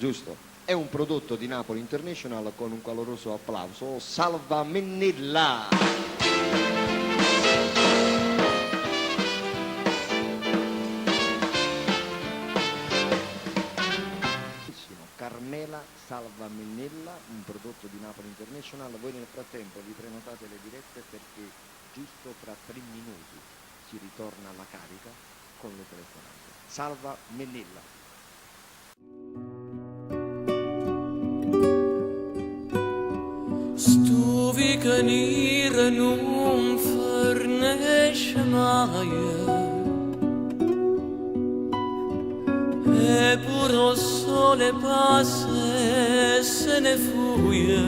giusto? È un prodotto di Napoli International con un caloroso applauso. Salva Mennella! Carmela Salva Mennella, un prodotto di Napoli International. Voi nel frattempo vi prenotate le dirette perché giusto tra 3 minuti si ritorna alla carica con le telefonate. Salva Mennella. Stuvi canire non fornesce mai e pur lo sole passa e se ne fuie,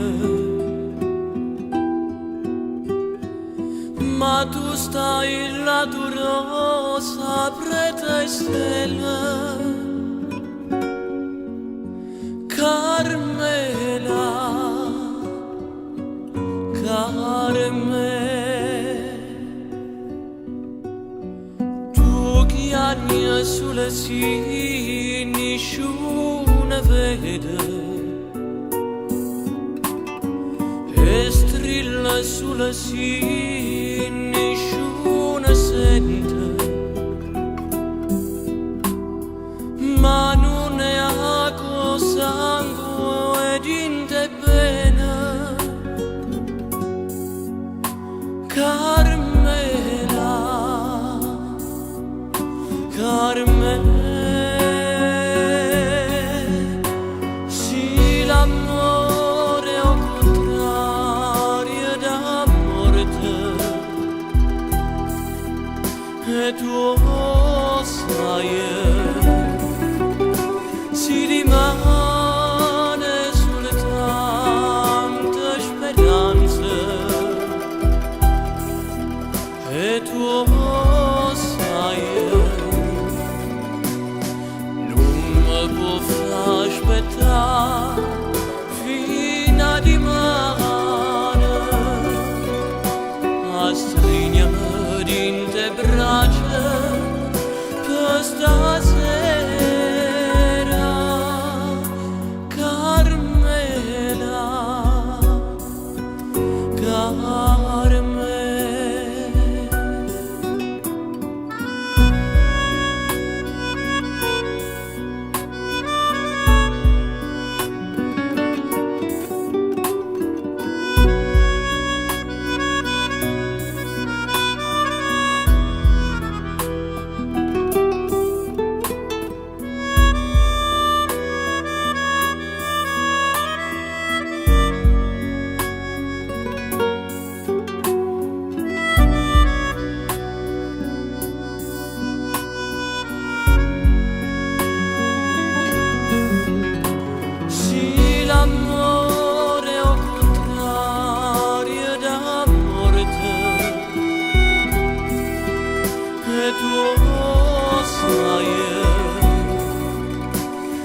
ma tu stai là tu rosa preta e stella, Carmela, tu che anni sulle sì nessuno vede e strilla sulle sì nessuno sente, ma non è acqua sangue ed in te pena, Carmela, sì l'amore è un contrario da morte e tu sai si rimane sulle tante speranze e tu sai non può far aspettare fino a dimane a stringermi in te braccia per stasera, Carmela,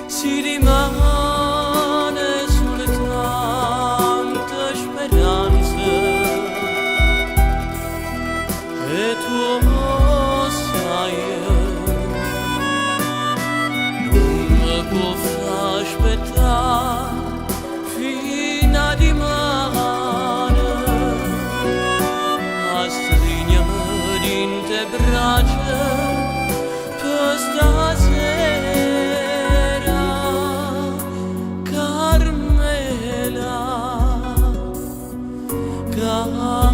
si rimane sulle tante speranze e tu sai non può far aspettare fino a dimane a stringermi in te braccia per stasera, Carmela, Carmela,